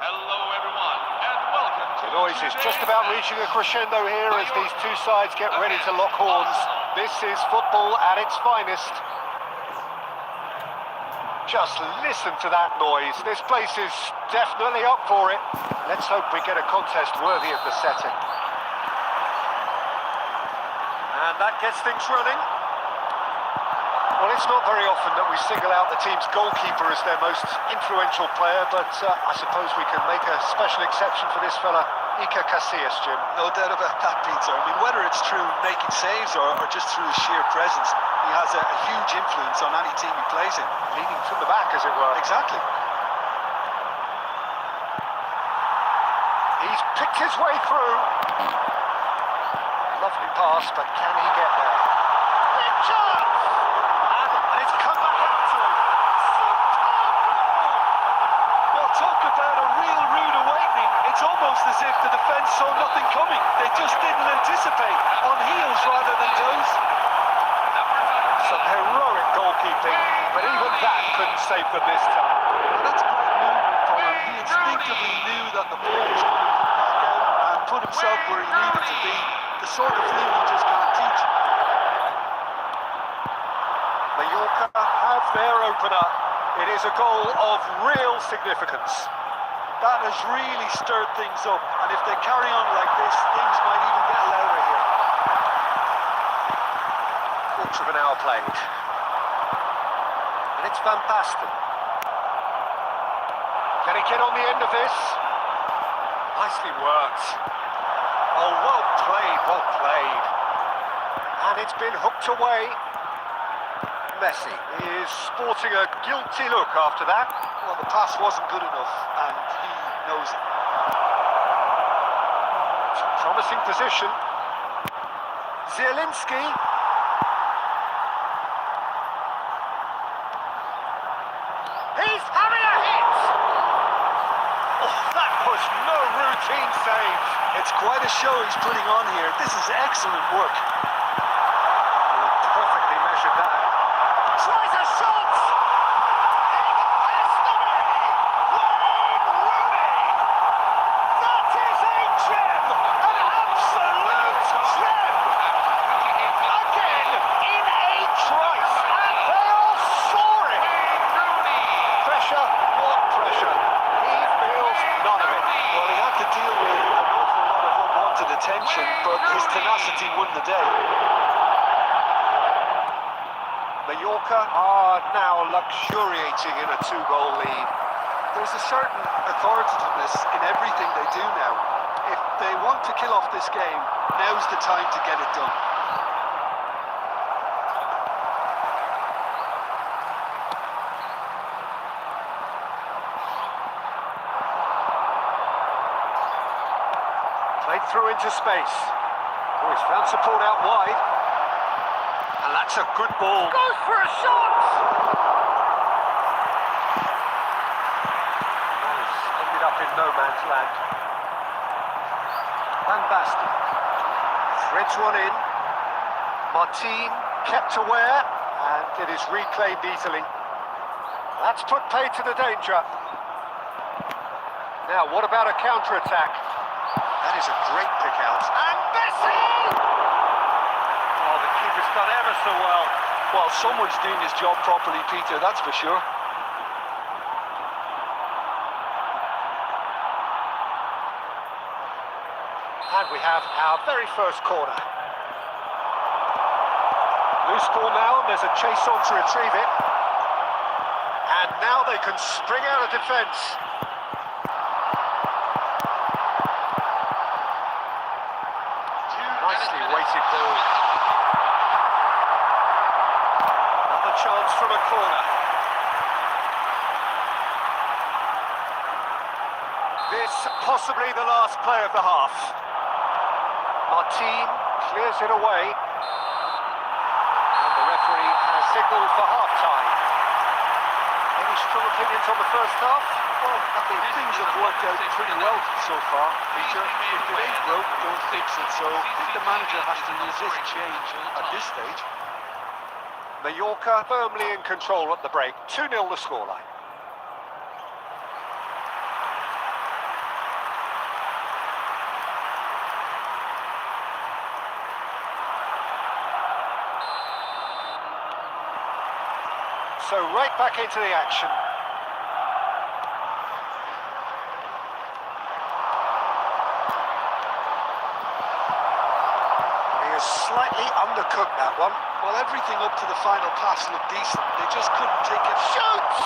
Hello everyone, and welcome to The noise is just about reaching a crescendo here as these two sides get ready to lock horns. This is football at its finest. Just listen to that noise. This place is definitely up for it. Let's hope we get a contest worthy of the setting. And that gets things running. Well, it's not very often that we single out the team's goalkeeper as their most influential player, but I suppose we can make a special exception for this fella, Iker Casillas, Jim. No doubt about that, Peter. I mean, whether it's through making saves or just through his sheer presence, he has a huge influence on any team he plays in. Leading from the back, as it were. Exactly. He's picked his way through. Lovely pass, but can he get there? Big chance! And it's come back out to him. Well, talk about a real rude awakening. It's almost as if the defence saw nothing coming. They just didn't anticipate. On heels rather than toes. Some heroic goalkeeping, but even that couldn't save them this time. And that's a great movement from him. He instinctively knew that the ball was going to come back out and put himself where he needed to be. The sort of thing you just can't teach. Mallorca have their opener. It is a goal of real significance. That has really stirred things up, and if they carry on like this, things might even get louder here. Quarter of an hour played. And it's Van Basten. Can he get on the end of this? Nicely worked. Oh, well played, well played. And it's been hooked away. Messi is sporting a guilty look after that. Well, the pass wasn't good enough, and he knows it. It's a promising position. Zielinski. He's having a hit! Oh, that was no routine save. It's quite a show he's putting on here. This is excellent work. Perfectly measured that. Tries a shot! It has to be! Wayne Rooney! That is a gem! An absolute gem! Again, in a trice, and they are soaring! Pressure, what pressure? He feels none of it. Well, he had to deal with an awful lot of unwanted attention, but his tenacity won the day. Mallorca are now luxuriating in a two-goal lead. There's a certain authoritativeness in everything they do now. If want to kill off this game, now's the time to get it done. Played through into space. Oh, he's found support out wide. And that's a good ball. Goes for a shot! He's ended up in no man's land. Van Basten threads one in. Martin kept aware, and it is reclaimed easily. That's put paid to the danger. Now, what about a counter-attack? That is a great pick out. And Messi! Oh, the keeper's done ever so well. Well, someone's doing his job properly, Peter, that's for sure. And we have our very first corner. Loose ball now, and there's a chase on to retrieve it. And now they can spring out of defence. Nicely weighted ball. Another chance from a corner. This possibly the last play of the half. Martin clears it away. And the referee has signalled for half-time. Any strong opinions on the first half? Well, I think things have worked out pretty well so far, Peter. If it ain't broke, don't fix it. So I think the manager has to resist change at this stage. Mallorca firmly in control at the break. 2-0 the scoreline. So right back into the action. He has slightly undercooked that one. Well, everything up to the final pass looked decent. They just couldn't take it. Shoots!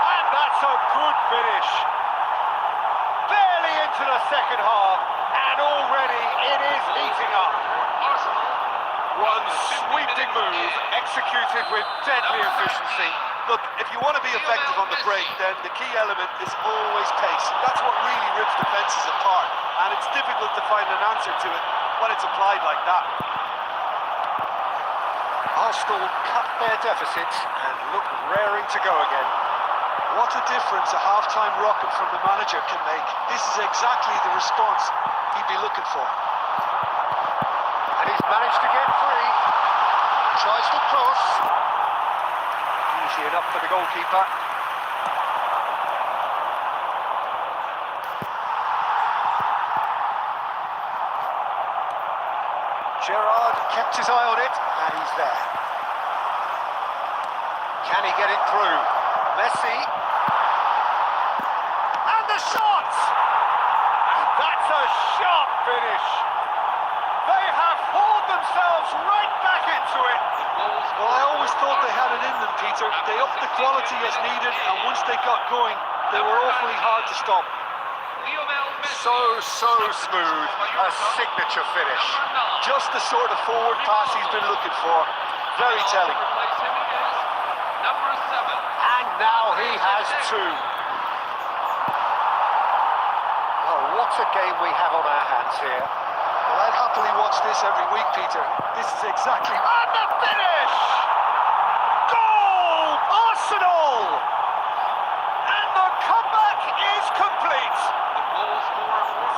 And that's a good finish. Barely into the second half, and already it is heating up. One sweeping move, executed with deadly efficiency. Look, if you want to be effective on the break, then the key element is always pace. That's what really rips defences apart, and it's difficult to find an answer to it when it's applied like that. Arsenal cut their deficits and look raring to go again. What a difference a half-time rocket from the manager can make. This is exactly the response he'd be looking for. And he's managed to get free. Tries to cross. Easy enough for the goalkeeper. Gerrard kept his eye on it, and he's there. Can he get it through? Messi. And the shot! And that's a sharp finish. They have hauled themselves right back into it. Well, I always thought they had it in them, Peter. They upped the quality as needed, and once they got going, they were awfully hard to stop. So smooth. A signature finish. Just the sort of forward pass he's been looking for. Very telling. And now he has two. Oh, what a game we have on our hands here. Well, I'd happily watch this every week, Peter. This is exactly... And the finish! Goal! Arsenal! And the comeback is complete.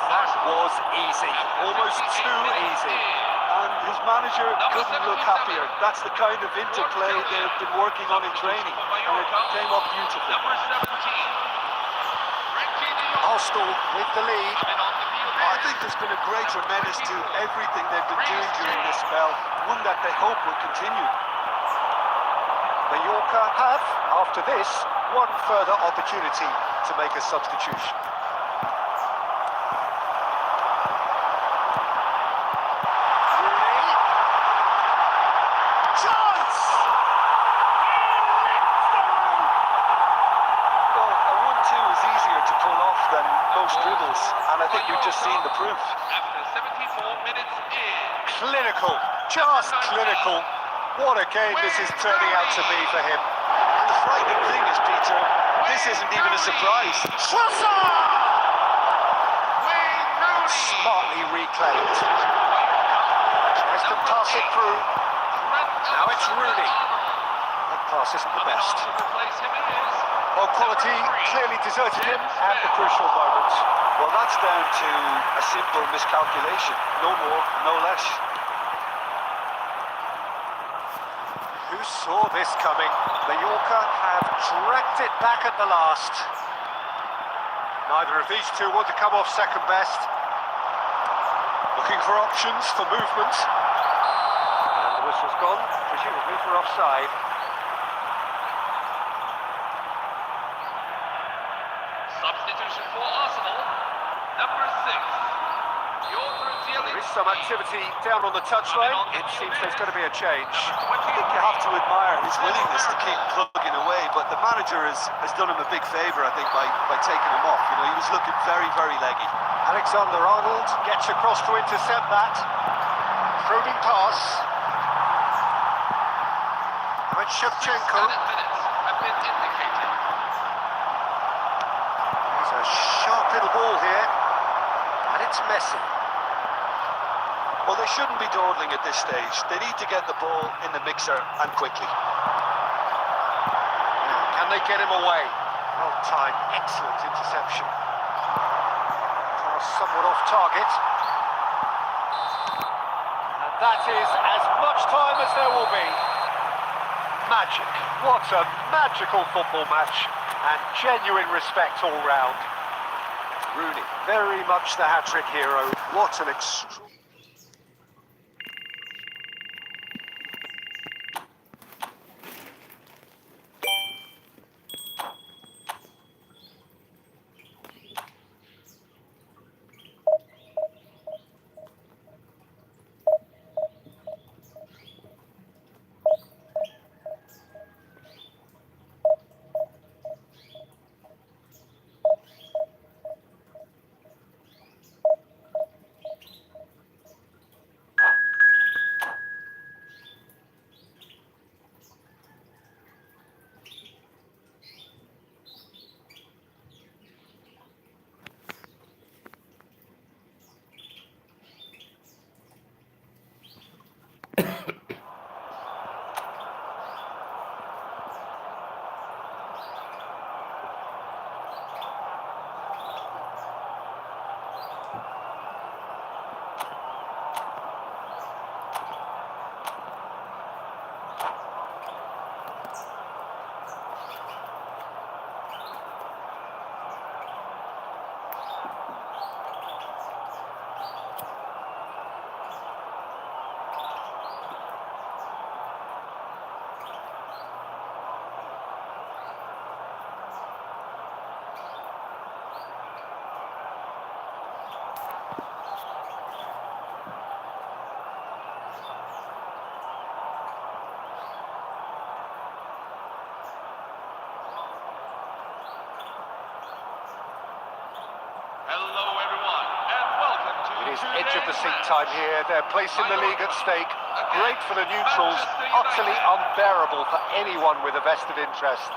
That was easy. Almost too easy. And his manager couldn't look happier. That's the kind of interplay they've been working on in training, and it came up beautifully. Arsenal with the lead. I think there's been a great tremendous to everything they've been doing during this spell, one that they hope will continue. Mallorca have, after this, one further opportunity to make a substitution. Chance! Well, a 1-2 is easier to pull off than most dribbles, and I think You've just seen the proof. After 74 minutes in. Clinical, just clinical. What a game this is turning out to be for him. And the frightening thing is, Peter, this isn't even a surprise. Smartly reclaimed. Tries to pass it through. Now it's Rooney. That pass isn't the best. Well, quality clearly deserted him at the crucial moment. Well, that's down to a simple miscalculation. No more, no less. Who saw this coming? Mallorca have dragged it back at the last. Neither of these two want to come off second best. Looking for options for movement. And the whistle's gone, presumably for offside. Substitution for Arsenal, number 6. There is some activity down on the touchline. It seems there's going to be a change. I think you have to admire his willingness to keep plugging away, but the manager has done him a big favour, I think, by taking him off. You know, he was looking very, very leggy. Alexander-Arnold gets across to intercept that. Probing pass. And Shevchenko. Minutes have been indicated. There's a sharp little ball here. And it's Messi. Well, they shouldn't be dawdling at this stage. They need to get the ball in the mixer and quickly. Now, can they get him away? Well timed, excellent interception. Pass somewhat off target. And that is as much time as there will be. Magic. What a magical football match. And genuine respect all round. Rooney, very much the hat-trick hero. What an extraordinary... Hello, everyone, and welcome to It is edge of the seat time here. Their place in the league at stake. Great for the neutrals, utterly unbearable for anyone with a vested interest.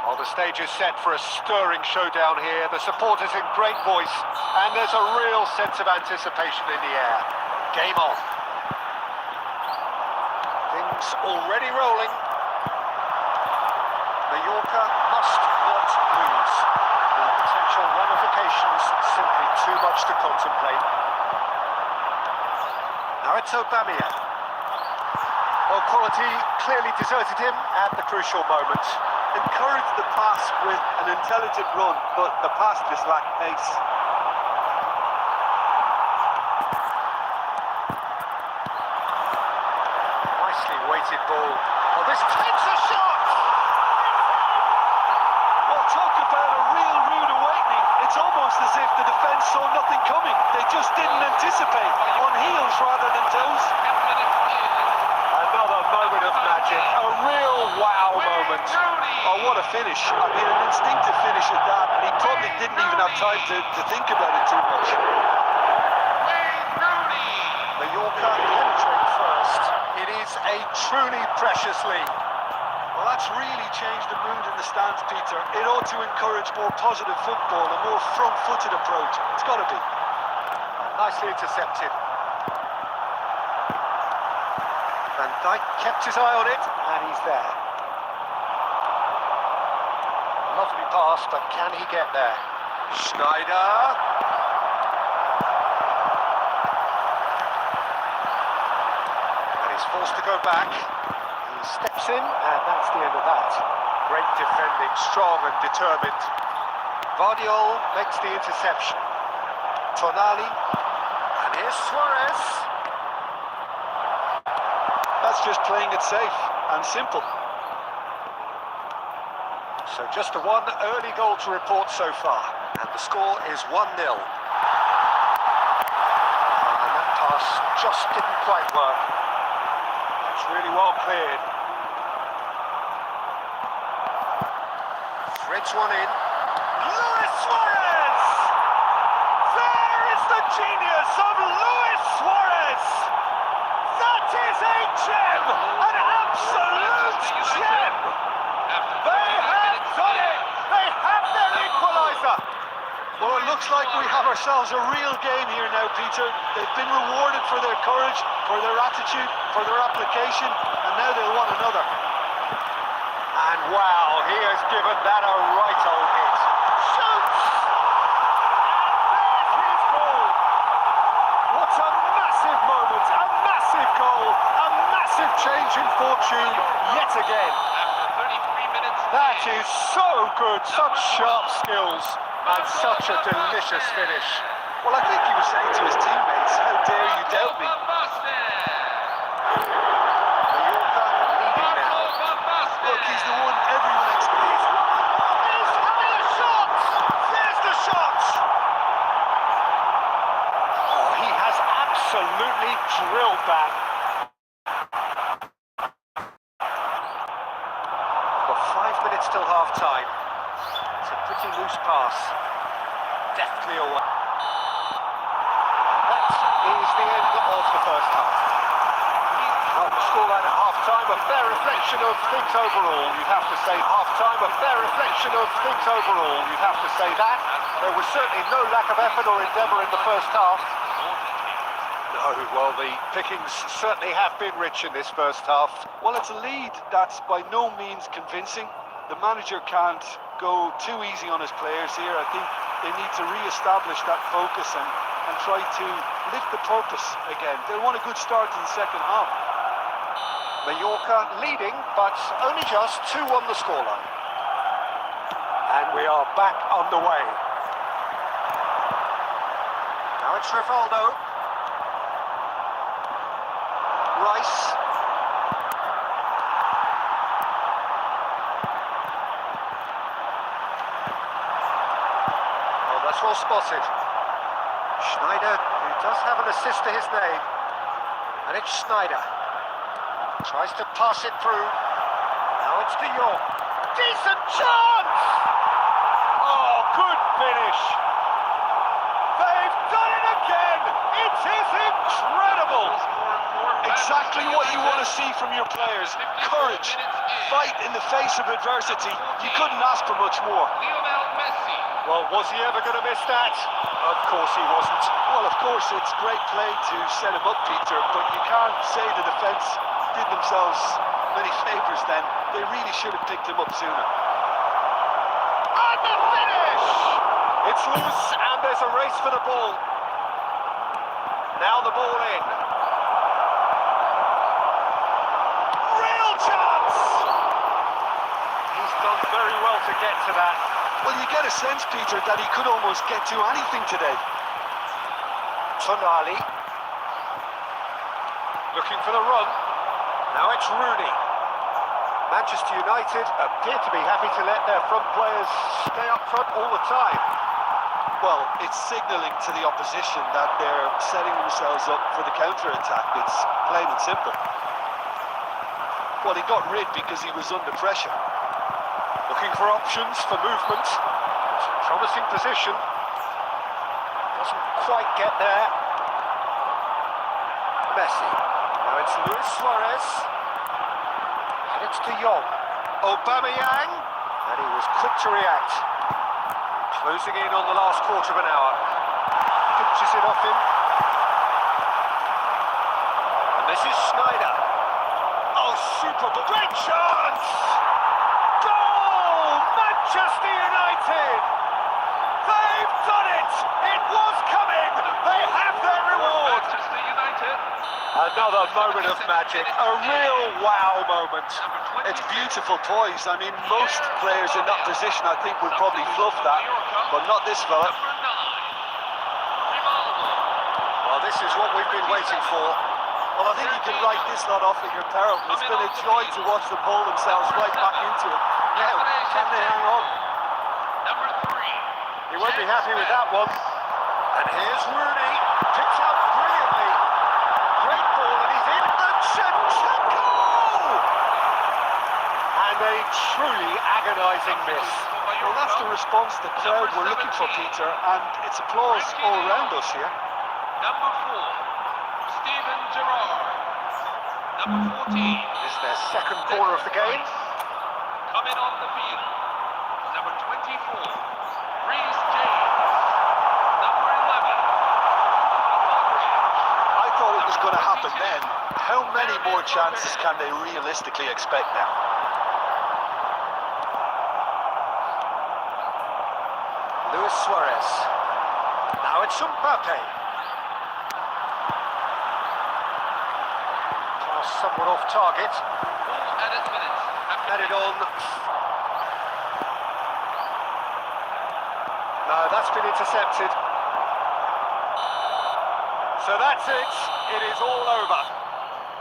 Well, the stage is set for a stirring showdown here. The supporters in great voice, and there's a real sense of anticipation in the air. Game on. Things already rolling. Mallorca must not lose. The potential ramifications simply too much to contemplate. Now it's Aubameyang. Well, quality clearly deserted him at the crucial moment. Encouraged the pass with an intelligent run, but the pass just lacked pace. Nicely weighted ball. Oh, this takes a shot! Well, talk about a real rude awakening. It's almost as if the defence saw nothing coming. They just didn't anticipate. On heels rather than toes. 10 minutes in. Another moment of magic, a real wow moment. Oh, what a finish. I mean, an instinctive finish at that, and he probably didn't even have time to think about it too much. Mallorca penetrate first. It is a truly precious lead. Well, that's really changed the mood in the stands, Peter. It ought to encourage more positive football, a more front-footed approach. It's got to be. Nicely intercepted. Van Dijk kept his eye on it, and he's there. Lovely pass, but can he get there? Schneider. And he's forced to go back. He steps in, and that's the end of that. Great defending, strong and determined. Vardiol makes the interception. Tonali. And here's Suarez. That's just playing it safe and simple. So just the one early goal to report so far, and the score is 1-0. And that pass just didn't quite work. It's really well cleared. Threads one in. Luis Suarez! There is the genius of Luis Suarez! That is a gem! An absolute gem! They have done it! They have their equaliser! Well, it looks like we have ourselves a real game here now, Peter. They've been rewarded for their courage, for their attitude, for their application, and now they'll want another. And wow, he has given that a right old hit. Shoots! And there's his goal! What a massive moment, a massive goal, a massive change in fortune yet again. After 33 minutes. That is so good, such sharp skills, and such a delicious finish. Well, I think he was saying to his teammates, how dare you doubt me? Mallorca leading now. Look, he's the one everyone expects. He's having a shot! There's the shot! Oh, he has absolutely drilled that. Got 5 minutes till half-time. It's a pretty loose pass. Deftly away. That is the end of the first half. Well, the scoreline at half-time, a fair reflection of things overall. You'd have to say half-time, a fair reflection of things overall. You'd have to say that. There was certainly no lack of effort or endeavour in the first half. No, well, the pickings certainly have been rich in this first half. Well, it's a lead that's by no means convincing. The manager can't go too easy on his players here. I think they need to re-establish that focus and try to lift the purpose again. They want a good start in the second half. Mallorca leading, but only just 2 on the scoreline. And we are back underway. Now it's Rivaldo. Rice. Oh, that's well spotted. Schneider, who does have an assist to his name. And it's Schneider. Tries to pass it through. Now it's De Jong. Decent chance! Oh, good finish. They've done it again. It is incredible. Exactly what you want to see from your players. Courage, fight in the face of adversity. You couldn't ask for much more. Lionel Messi. Well, was he ever going to miss that? Of course he wasn't. Well, of course, it's great play to set him up, Peter, but you can't say the defence did themselves many favours then. They really should have picked him up sooner. And the finish! It's loose, and there's a race for the ball. Now the ball in. Real chance! He's done very well to get to that. Well, you get a sense, Peter, that he could almost get to anything today. Tonali. Looking for the run. Now it's Rooney. Manchester United appear to be happy to let their front players stay up front all the time. Well, it's signalling to the opposition that they're setting themselves up for the counter-attack. It's plain and simple. Well, he got rid because he was under pressure. Looking for options for movement. It's a promising position. Doesn't quite get there. Messi. Now it's Luis Suarez. And it's De Jong. Aubameyang. And he was quick to react. Closing in on the last quarter of an hour. Pinches it off him. And this is Snyder. Oh, super. Great chance! Goal! Manchester United! They've done it! It was coming! They have their reward! Manchester United. Another moment of magic. A real wow moment. It's beautiful poise. I mean, most players in that position, I think, would probably fluff that, but not this fella. Number 9. Rivaldo. Well, this is what we've been waiting for. Well, I think you can write this lot off at your peril. It's been a joy to watch them pull themselves right back into it. Now, can they hang on? Number 3. He won't be happy with that one. And here's Rooney. Picks up brilliantly. Great ball, and he's in. And Shevchenko! And a truly agonising miss. Well, that's the response the crowd were looking for, Peter, and it's applause all around us here. Number 4. Steven Gerrard. Number 14. This is their second corner of the game. Coming on the field. Number 24. Reece James. Number 11. Modric. I thought it was going to happen then. How many more chances can they realistically expect now? Luis Suarez. Now it's Mbappe. Pass somewhat off target. Full added minutes. Had it on. No, that's been intercepted. So that's it. It is all over.